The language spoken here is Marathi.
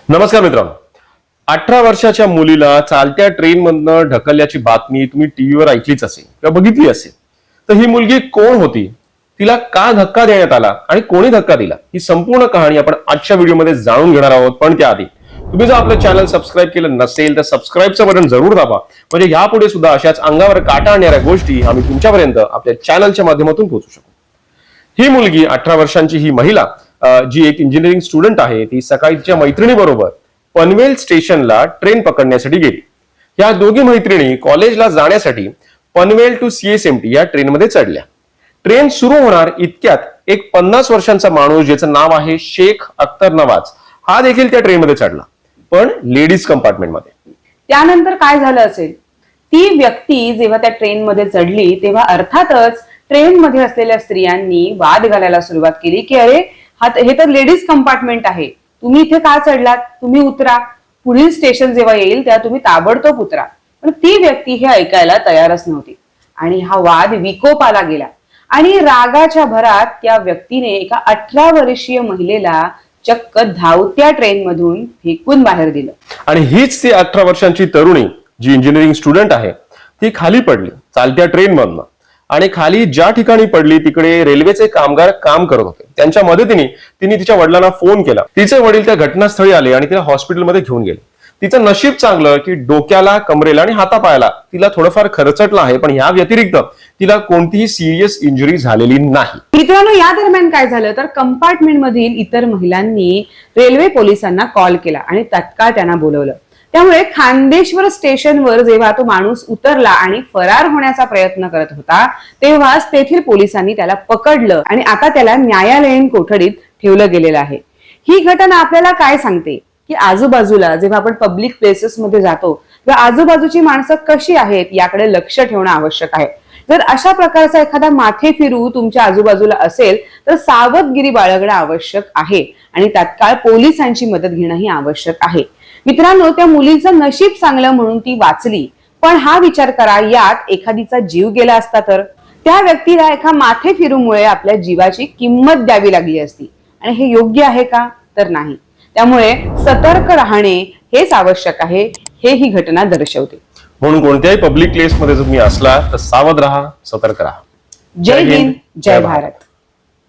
नमस्कार मित्रांनो, 18 वर्षाच्या मुलीला चालत्या ट्रेन मधनं ढकलल्याची बातमी तुम्ही टीव्हीवर ऐकलीच असेल किंवा बघितली असेल. तर ही मुलगी कोण होती, तिला का धक्का देण्यात आला आणि कोणी धक्का दिला, ही संपूर्ण कहाणी आपण आजच्या व्हिडिओमध्ये जाणून घेणार आहोत. पण त्याआधी तुम्ही जर आपलं चॅनल सबस्क्राईब केलं नसेल तर सबस्क्राईबचं बटन जरूर दाबा, म्हणजे यापुढे सुद्धा अशाच अंगावर काटा आणणाऱ्या गोष्टी आम्ही तुमच्यापर्यंत आपल्या चॅनलच्या माध्यमातून पोहोचू शकू. ही मुलगी 18 वर्षांची ही महिला जी एक इंजिनिअरिंग स्टुडंट आहे, ती सकाळी तिच्या मैत्रिणीबरोबर पनवेल स्टेशनला ट्रेन पकडण्यासाठी गेली. या दोघी मैत्रिणी कॉलेजला जाण्यासाठी पनवेल टू CSMT या ट्रेनमध्ये चढल्या. ट्रेन सुरू होणार इतक्यात एक 50 वर्षांचा माणूस ज्याचं नाव आहे शेख अख्तर नवाज, हा देखील त्या ट्रेनमध्ये चढला, पण लेडीज कंपार्टमेंटमध्ये. त्यानंतर काय झालं असेल? ती व्यक्ती जेव्हा त्या ट्रेनमध्ये चढली तेव्हा अर्थातच ट्रेनमध्ये असलेल्या स्त्रियांनी वाद घालायला सुरुवात केली की अरे हे तर लेडीज कंपार्टमेंट आहे, तुम्ही इथे का चढलात, तुम्ही उतरा, पुढील स्टेशन जेव्हा येईल तेव्हा तुम्ही ताबडतोब उतरा. पण ती व्यक्ती हे ऐकायला तयारच नव्हती आणि हा वाद विकोपाला गेला आणि रागाच्या भरात त्या व्यक्तीने एका 18 वर्षीय महिलेला चक्क धावत्या ट्रेन मधून फेकून बाहेर दिलं. आणि हीच ती 18 वर्षांची तरुणी जी इंजिनिअरिंग स्टुडंट आहे, ती खाली पडली चालत्या ट्रेन मधनं. आणि खाली ज्या ठिकाणी पडली तिकडे रेल्वेचे कामगार काम करत होते. त्यांच्या मदतीने तिने तिच्या वडिलांना फोन केला. तिचे वडील त्या घटनास्थळी आले आणि तिला हॉस्पिटलमध्ये घेऊन गेले. तिचं नशीब चांगलं की डोक्याला, कमरेला आणि हातापायाला तिला थोडंफार खरचटलं आहे, पण या व्यतिरिक्त तिला कोणतीही सिरियस इंजुरी झालेली नाही. मित्रांनो, या दरम्यान काय झालं तर कंपार्टमेंट मधील इतर महिलांनी रेल्वे पोलिसांना कॉल केला आणि तत्काळ त्यांना बोलवलं. त्यामुळे खांदेश्वर स्टेशनवर जेव्हा तो माणूस उतरला आणि फरार होण्याचा प्रयत्न करत होता तेव्हाच तेथील पोलिसांनी त्याला पकडलं आणि आता त्याला न्यायालयीन कोठडीत ठेवलं गेलेलं आहे. ही घटना आपल्याला काय सांगते की आजूबाजूला जेव्हा आपण पब्लिक प्लेसेस मध्ये जातो तेव्हा आजूबाजूची माणसं कशी आहेत याकडे लक्ष ठेवणं आवश्यक आहे. जर अशा प्रकारचा एखादा माथे फिरू तुमच्या आजूबाजूला असेल तर सावधगिरी बाळगणं आवश्यक आहे आणि तात्काळ पोलिसांची मदत घेणंही आवश्यक आहे. मित्रांनो, त्या मुलीचं नशीब चांगलं म्हणून ती वाचली, पण हा विचार करा यात एखादीचा जीव गेला असता तर त्या व्यक्तीला एका माथे फिरूमुळे आपल्या जीवाची किंमत द्यावी लागली असती आणि हे योग्य आहे का? तर नाही. त्यामुळे सतर्क राहणे हेच आवश्यक आहे, हे ही घटना दर्शवते. म्हणून कोणत्याही पब्लिक प्लेसमध्ये जर तुम्ही असला तर सावध राहा, सतर्क राहा. जय हिंद, जय भारत.